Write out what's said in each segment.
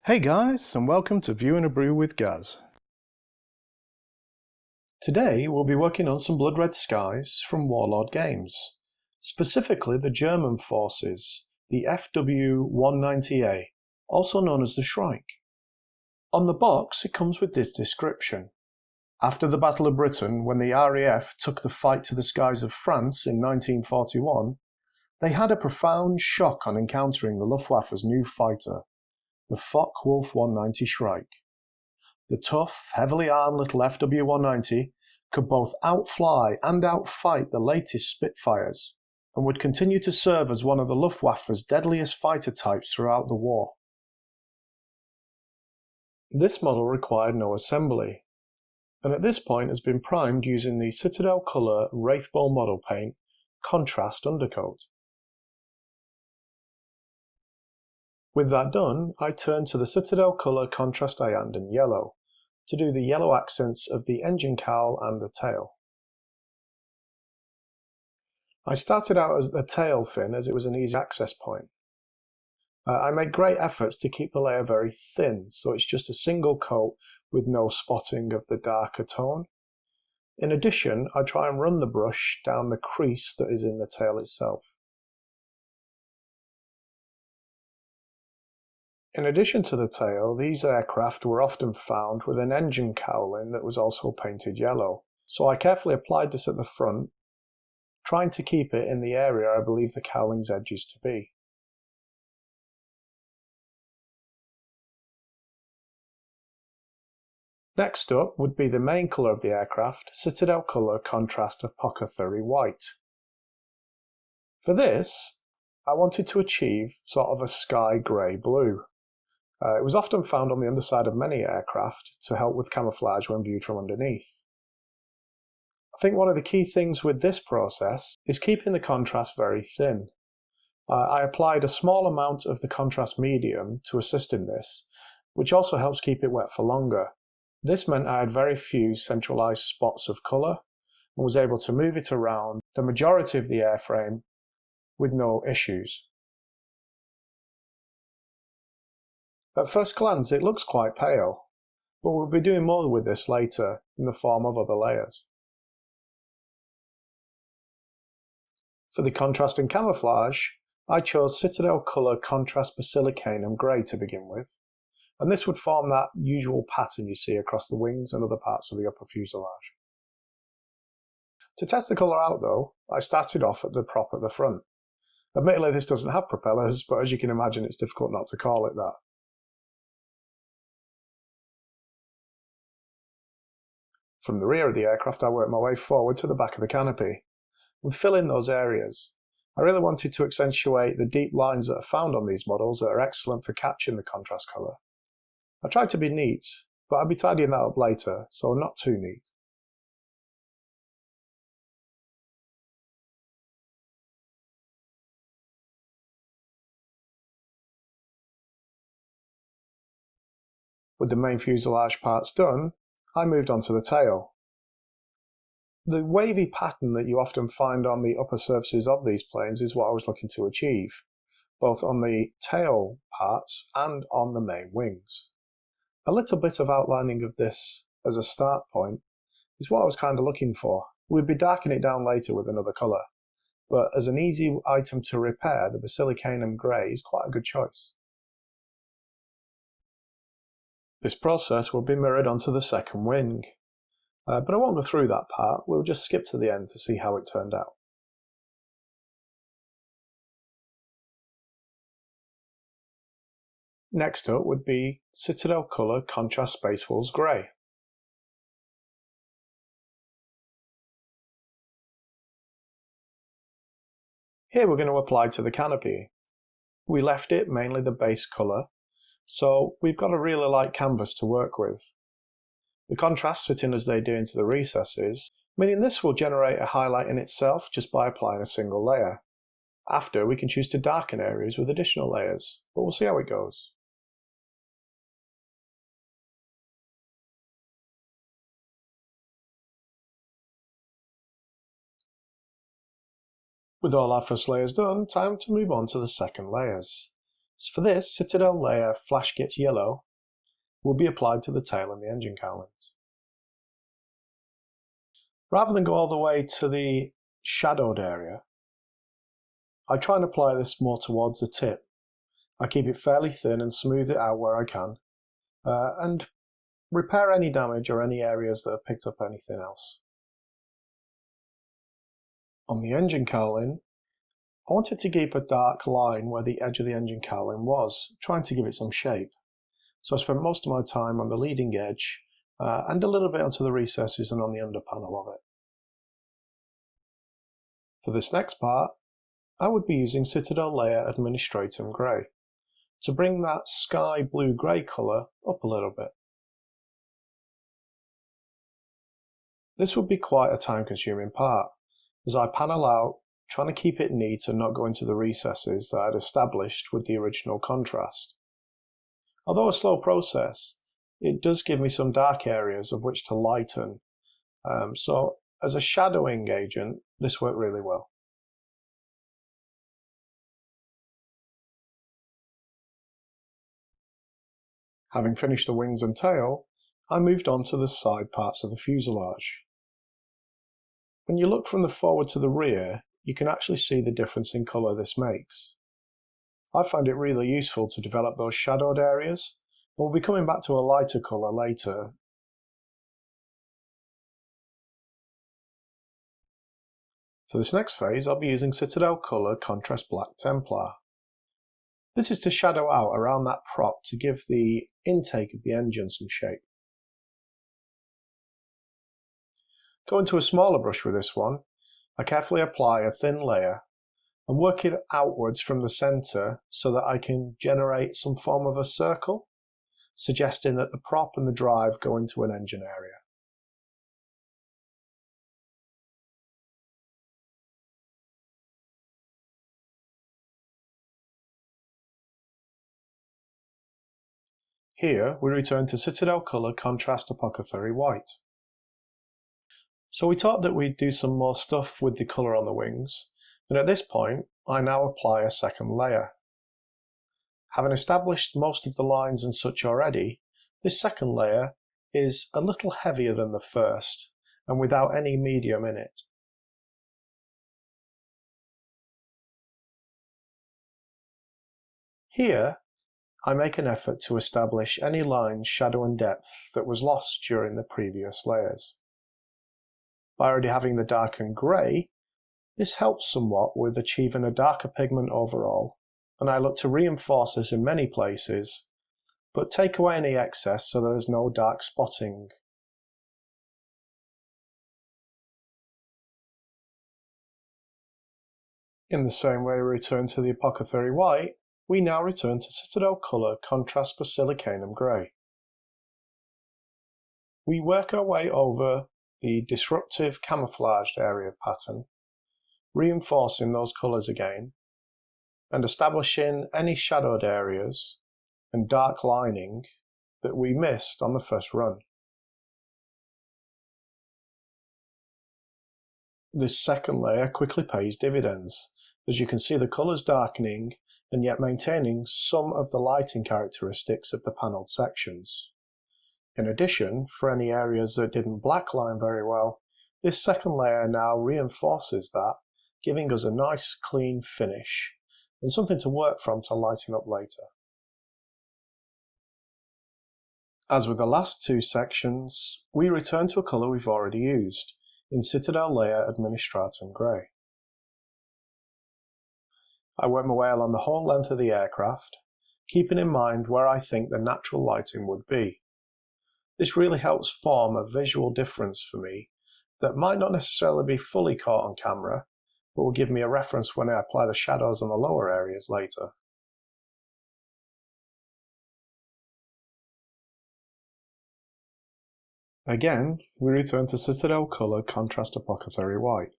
Hey guys, and welcome to View and a Brew with Gaz. Today we'll be working on some Blood Red Skies from Warlord Games, specifically the German forces, the FW-190A, also known as the Shrike. On the box it comes with this description. After the Battle of Britain, when the RAF took the fight to the skies of France in 1941, they had a profound shock on encountering the Luftwaffe's new fighter, the Focke Wulf 190 Shrike. The tough, heavily armed little FW-190 could both outfly and outfight the latest Spitfires, and would continue to serve as one of the Luftwaffe's deadliest fighter types throughout the war. This model required no assembly, and at this point has been primed using the Citadel Colour Wraithbone model paint contrast undercoat. With that done, I turn to the Citadel Colour Contrast Iandon Yellow to do the yellow accents of the engine cowl and the tail. I started out as the tail fin as it was an easy access point. I made great efforts to keep the layer very thin, so it's just a single coat with no spotting of the darker tone. In addition, I try and run the brush down the crease that is in the tail itself. In addition to the tail, these aircraft were often found with an engine cowling that was also painted yellow, so I carefully applied this at the front, trying to keep it in the area I believe the cowling's edges to be. Next up would be the main colour of the aircraft, Citadel Colour Contrast Apothecary White. For this, I wanted to achieve sort of a sky grey blue. It was often found on the underside of many aircraft to help with camouflage when viewed from underneath. I think one of the key things with this process is keeping the contrast very thin. I applied a small amount of the contrast medium to assist in this, which also helps keep it wet for longer. This meant I had very few centralized spots of colour and was able to move it around the majority of the airframe with no issues. At first glance it looks quite pale, but we'll be doing more with this later in the form of other layers. For the contrast and camouflage, I chose Citadel Colour Contrast Basilicanum Grey to begin with, and this would form that usual pattern you see across the wings and other parts of the upper fuselage. To test the colour out though, I started off at the prop at the front. Admittedly this doesn't have propellers, but as you can imagine it's difficult not to call it that. From the rear of the aircraft I worked my way forward to the back of the canopy, and fill in those areas. I really wanted to accentuate the deep lines that are found on these models that are excellent for catching the contrast colour. I tried to be neat, but I'll be tidying that up later, so not too neat. With the main fuselage parts done, I moved on to the tail. The wavy pattern that you often find on the upper surfaces of these planes is what I was looking to achieve, both on the tail parts and on the main wings. A little bit of outlining of this as a start point is what I was kind of looking for. We'd be darkening it down later with another colour, but as an easy item to repair, the Basilicanum Grey is quite a good choice. This process will be mirrored onto the second wing, but I won't go through that part, we'll just skip to the end to see how it turned out. Next up would be Citadel Colour Contrast Space Wolves Grey. Here we're going to apply to the canopy. We left it mainly the base colour, so we've got a really light canvas to work with. The contrasts sit in as they do into the recesses, meaning this will generate a highlight in itself just by applying a single layer. After, we can choose to darken areas with additional layers, but we'll see how it goes. With all our first layers done, time to move on to the second layers. So for this, Citadel layer flash gets yellow will be applied to the tail and the engine cowlings. Rather than go all the way to the shadowed area, I try and apply this more towards the tip. I keep it fairly thin and smooth it out where I can, and repair any damage or any areas that have picked up anything else. On the engine cowling, I wanted to keep a dark line where the edge of the engine cowling was, trying to give it some shape. So I spent most of my time on the leading edge and a little bit onto the recesses and on the under panel of it. For this next part, I would be using Citadel Layer Administratum Grey to bring that sky blue grey colour up a little bit. This would be quite a time consuming part, as I panel out, trying to keep it neat and not go into the recesses that I'd established with the original contrast. Although a slow process, it does give me some dark areas of which to lighten, so as a shadowing agent, this worked really well. Having finished the wings and tail, I moved on to the side parts of the fuselage. When you look from the forward to the rear, you can actually see the difference in colour this makes. I find it really useful to develop those shadowed areas, and we'll be coming back to a lighter colour later. For this next phase, I'll be using Citadel Colour Contrast Black Templar. This is to shadow out around that prop to give the intake of the engine some shape. Going to a smaller brush with this one, I carefully apply a thin layer and work it outwards from the centre so that I can generate some form of a circle, suggesting that the prop and the drive go into an engine area. Here we return to Citadel Colour Contrast Apothecary White. So we thought that we'd do some more stuff with the colour on the wings, and at this point I now apply a second layer. Having established most of the lines and such already, this second layer is a little heavier than the first, and without any medium in it. Here, I make an effort to establish any lines, shadow and depth that was lost during the previous layers. By already having the darkened grey, this helps somewhat with achieving a darker pigment overall, and I look to reinforce this in many places, but take away any excess so there's no dark spotting. In the same way we return to the Apothecary White, we now return to Citadel Colour Contrast Basilicanum Grey. We work our way over the disruptive camouflaged area pattern, reinforcing those colours again, and establishing any shadowed areas and dark lining that we missed on the first run. This second layer quickly pays dividends, as you can see the colours darkening and yet maintaining some of the lighting characteristics of the panelled sections. In addition, for any areas that didn't blackline very well, this second layer now reinforces that, giving us a nice clean finish and something to work from to lighten up later. As with the last two sections, we return to a colour we've already used, in Citadel Layer Administratum Grey. I work my way along the whole length of the aircraft, keeping in mind where I think the natural lighting would be. This really helps form a visual difference for me that might not necessarily be fully caught on camera, but will give me a reference when I apply the shadows on the lower areas later. Again, we return to Citadel Colour Contrast Apothecary White.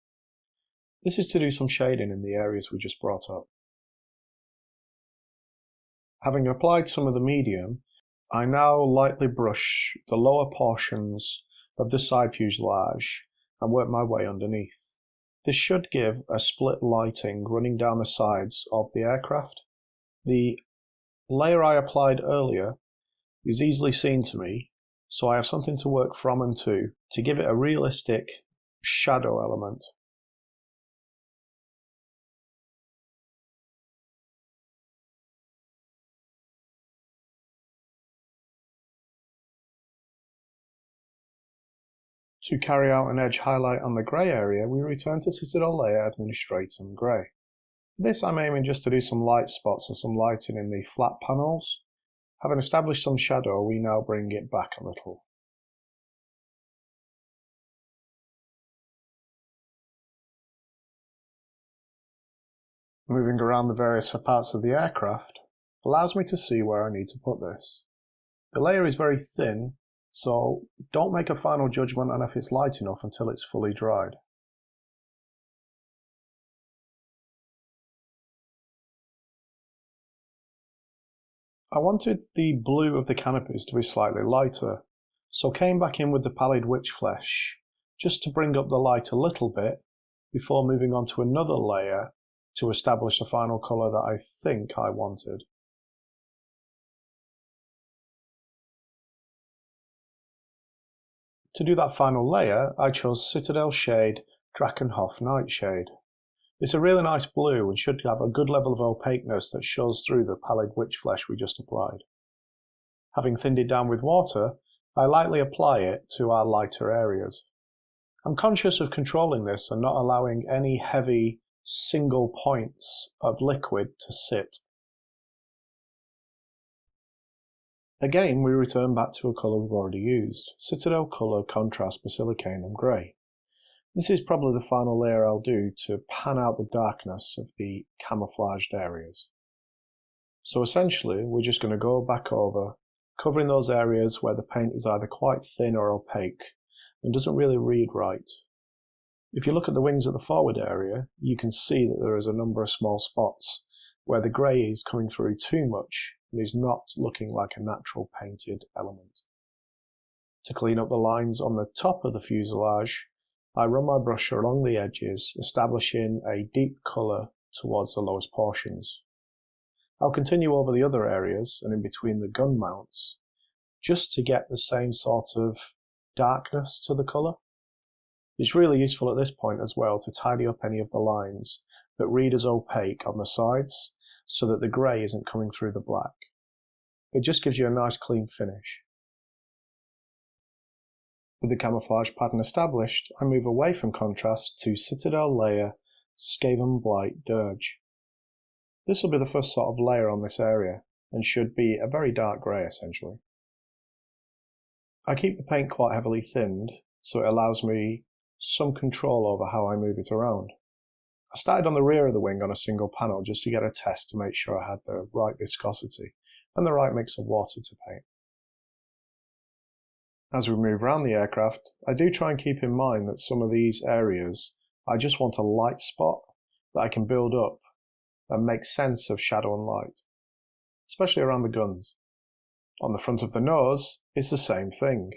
This is to do some shading in the areas we just brought up. Having applied some of the medium, I now lightly brush the lower portions of the side fuselage and work my way underneath. This should give a split lighting running down the sides of the aircraft. The The layer I applied earlier is easily seen to me, so I have something to work from and to give it a realistic shadow element. To carry out an edge highlight on the grey area, we return to Citadel Layer Administratum Grey. For this I'm aiming just to do some light spots and some lighting in the flat panels. Having established some shadow, we now bring it back a little. Moving around the various parts of the aircraft allows me to see where I need to put this. The layer is very thin, so don't make a final judgment on if it's light enough until it's fully dried. I wanted the blue of the canopies to be slightly lighter, so came back in with the pallid witch flesh just to bring up the light a little bit before moving on to another layer to establish the final colour that I think I wanted. To do that final layer, I chose Citadel Shade Drakenhof Nightshade. It's a really nice blue and should have a good level of opaqueness that shows through the pallid witch flesh we just applied. Having thinned it down with water, I lightly apply it to our lighter areas. I'm conscious of controlling this and not allowing any heavy single points of liquid to sit. Again, we return back to a colour we've already used, Citadel Colour Contrast Basilicanum Grey. This is probably the final layer I'll do to pan out the darkness of the camouflaged areas. So essentially, we're just going to go back over, covering those areas where the paint is either quite thin or opaque and doesn't really read right. If you look at the wings at the forward area, you can see that there is a number of small spots where the grey is coming through too much and is not looking like a natural painted element. To clean up the lines on the top of the fuselage, I run my brush along the edges, establishing a deep colour towards the lowest portions. I'll continue over the other areas and in between the gun mounts, just to get the same sort of darkness to the colour. It's really useful at this point as well to tidy up any of the lines that read as opaque on the sides, so that the grey isn't coming through the black. It just gives you a nice clean finish. With the camouflage pattern established, I move away from contrast to Citadel Layer Skaven Blight Dirge. This will be the first sort of layer on this area, and should be a very dark grey essentially. I keep the paint quite heavily thinned, so it allows me some control over how I move it around. I started on the rear of the wing on a single panel just to get a test to make sure I had the right viscosity and the right mix of water to paint. As we move around the aircraft, I do try and keep in mind that some of these areas I just want a light spot that I can build up and make sense of shadow and light, especially around the guns. On the front of the nose, it's the same thing,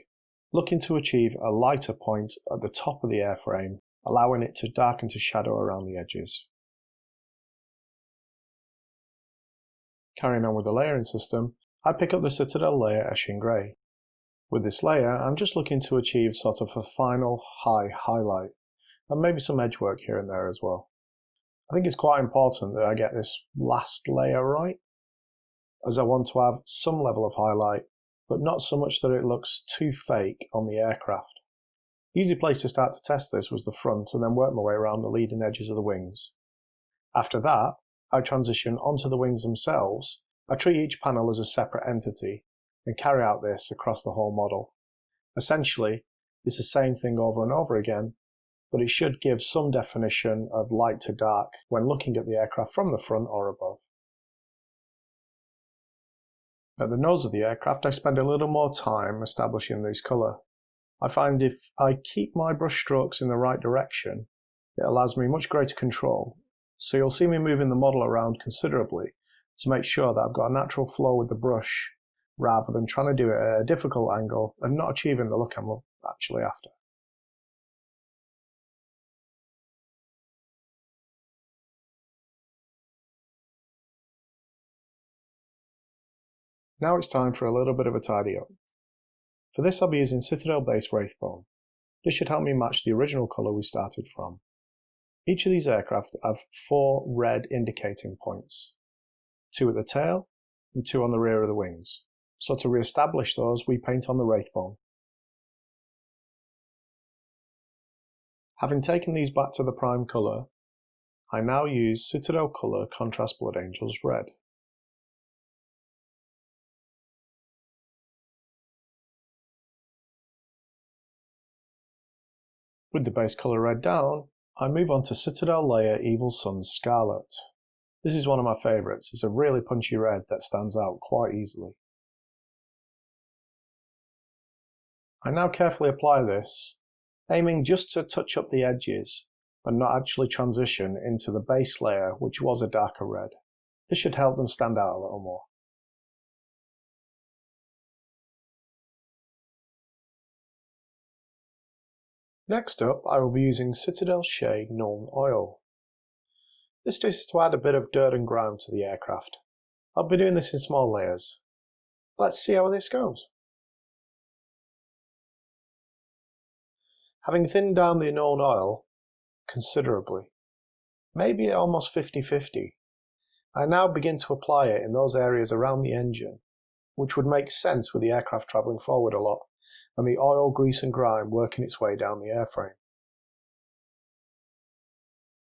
looking to achieve a lighter point at the top of the airframe, allowing it to darken to shadow around the edges. Carrying on with the layering system, I pick up the Citadel Layer Eshin Grey. With this layer, I'm just looking to achieve sort of a final high highlight, and maybe some edge work here and there as well. I think it's quite important that I get this last layer right, as I want to have some level of highlight, but not so much that it looks too fake on the aircraft. The easy place to start to test this was the front, and then work my way around the leading edges of the wings. After that, I transition onto the wings themselves. I treat each panel as a separate entity, and carry out this across the whole model. Essentially, it's the same thing over and over again, but it should give some definition of light to dark when looking at the aircraft from the front or above. At the nose of the aircraft, I spend a little more time establishing this colour. I find if I keep my brush strokes in the right direction, it allows me much greater control. So you'll see me moving the model around considerably to make sure that I've got a natural flow with the brush, rather than trying to do it at a difficult angle and not achieving the look I'm actually after. Now it's time for a little bit of a tidy up. For this I'll be using Citadel based Wraithbone. This should help me match the original colour we started from. Each of these aircraft have 4 red indicating points, 2 at the tail and 2 on the rear of the wings. So to re-establish those, we paint on the Wraithbone. Having taken these back to the prime colour, I now use Citadel Colour Contrast Blood Angels Red. With the base colour red down, I move on to Citadel Layer Evil Sun's Scarlet. This is one of my favourites. It's a really punchy red that stands out quite easily. I now carefully apply this, aiming just to touch up the edges and not actually transition into the base layer, which was a darker red. This should help them stand out a little more. Next up, I will be using Citadel Shade Nuln Oil. This is to add a bit of dirt and grime to the aircraft. I'll be doing this in small layers. Let's see how this goes. Having thinned down the Nuln Oil considerably, maybe almost 50-50, I now begin to apply it in those areas around the engine, which would make sense with the aircraft travelling forward a lot, and the oil, grease and grime working its way down the airframe.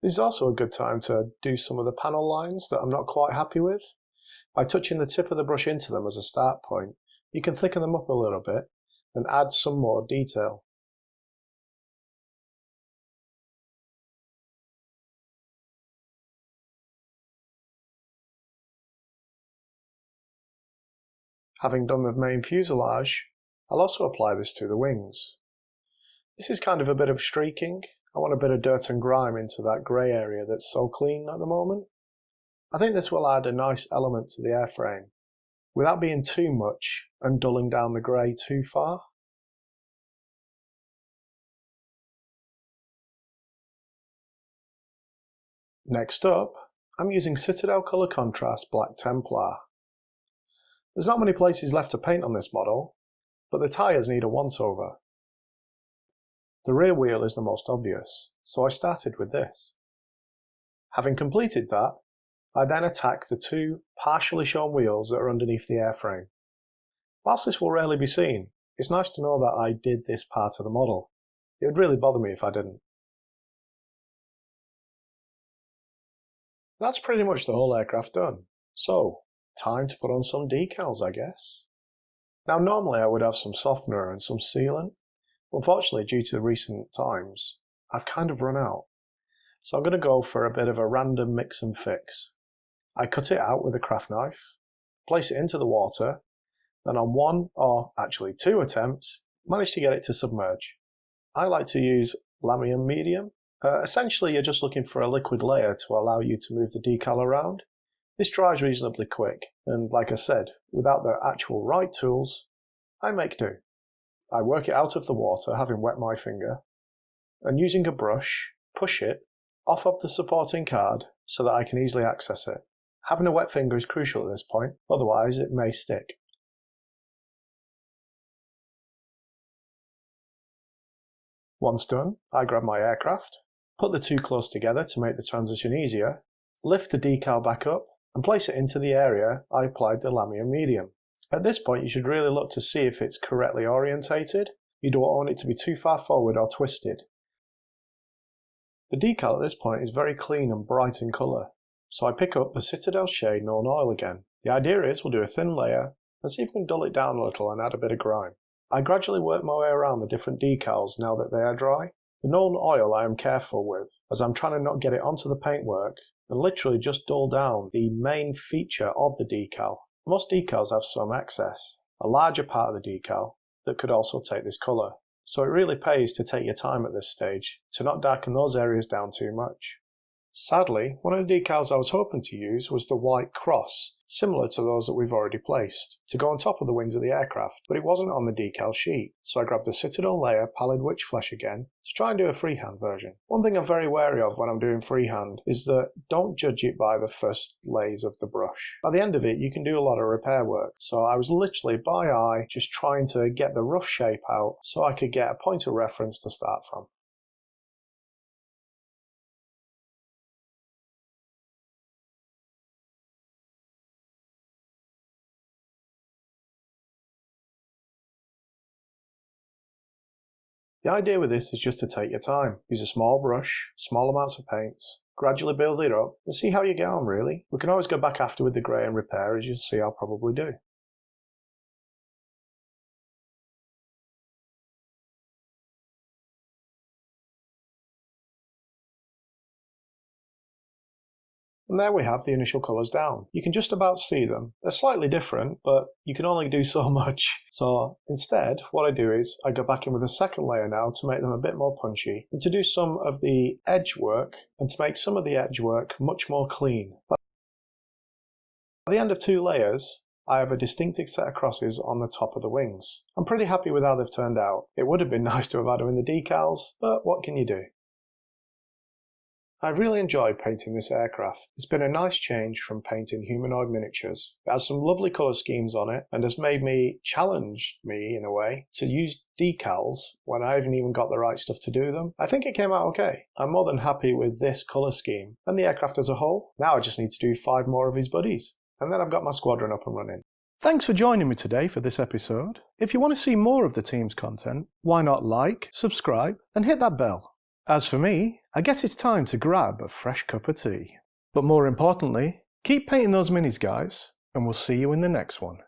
This is also a good time to do some of the panel lines that I'm not quite happy with. By touching the tip of the brush into them as a start point, you can thicken them up a little bit and add some more detail. Having done the main fuselage, I'll also apply this to the wings. This is kind of a bit of streaking. I want a bit of dirt and grime into that grey area that's so clean at the moment. I think this will add a nice element to the airframe, without being too much and dulling down the grey too far. Next up, I'm using Citadel Colour Contrast Black Templar. There's not many places left to paint on this model, but the tyres need a once-over. The rear wheel is the most obvious, so I started with this. Having completed that, I then attack the 2 partially shown wheels that are underneath the airframe. Whilst this will rarely be seen, it's nice to know that I did this part of the model. It would really bother me if I didn't. That's pretty much the whole aircraft done, so time to put on some decals, I guess. Now normally I would have some softener and some sealant, but unfortunately due to recent times, I've kind of run out. So I'm going to go for a bit of a random mix and fix. I cut it out with a craft knife, place it into the water, and on 1 or actually 2 attempts, managed to get it to submerge. I like to use Lamium Medium. Essentially you're just looking for a liquid layer to allow you to move the decal around. This dries reasonably quick, and like I said, without the actual right tools, I make do. I work it out of the water, having wet my finger, and using a brush, push it off of the supporting card so that I can easily access it. Having a wet finger is crucial at this point, otherwise it may stick. Once done, I grab my aircraft, put the 2 close together to make the transition easier, lift the decal back up, and place it into the area I applied the Lamium Medium. At this point you should really look to see if it's correctly orientated. You don't want it to be too far forward or twisted. The decal at this point is very clean and bright in colour, so I pick up the Citadel Shade Nuln Oil again. The idea is we'll do a thin layer and see if we can dull it down a little and add a bit of grime. I gradually work my way around the different decals now that they are dry. The Nuln Oil I am careful with, as I'm trying to not get it onto the paintwork and literally just dull down the main feature of the decal. Most decals have some excess, a larger part of the decal, that could also take this colour. So it really pays to take your time at this stage to not darken those areas down too much. Sadly, one of the decals I was hoping to use was the white cross, similar to those that we've already placed, to go on top of the wings of the aircraft, but it wasn't on the decal sheet, so I grabbed the Citadel layer Pallid Witch Flesh again to try and do a freehand version. One thing I'm very wary of when I'm doing freehand is that don't judge it by the first layers of the brush. By the end of it, you can do a lot of repair work, so I was literally by eye just trying to get the rough shape out so I could get a point of reference to start from. The idea with this is just to take your time. Use a small brush, small amounts of paints, gradually build it up, and see how you get on really. We can always go back after with the grey and repair, as you'll see I'll probably do. And there we have the initial colours down. You can just about see them. They're slightly different, but you can only do so much. So instead, what I do is I go back in with a second layer now to make them a bit more punchy, and to do some of the edge work, and to make some of the edge work much more clean. By the end of 2 layers, I have a distinctive set of crosses on the top of the wings. I'm pretty happy with how they've turned out. It would have been nice to have had them in the decals, but what can you do? I really enjoyed painting this aircraft. It's been a nice change from painting humanoid miniatures. It has some lovely colour schemes on it and has challenged me in a way to use decals when I haven't even got the right stuff to do them. I think it came out okay. I'm more than happy with this colour scheme and the aircraft as a whole. Now I just need to do 5 more of his buddies, and then I've got my squadron up and running. Thanks for joining me today for this episode. If you want to see more of the team's content, why not like, subscribe and hit that bell. As for me, I guess it's time to grab a fresh cup of tea. But more importantly, keep painting those minis, guys, and we'll see you in the next one.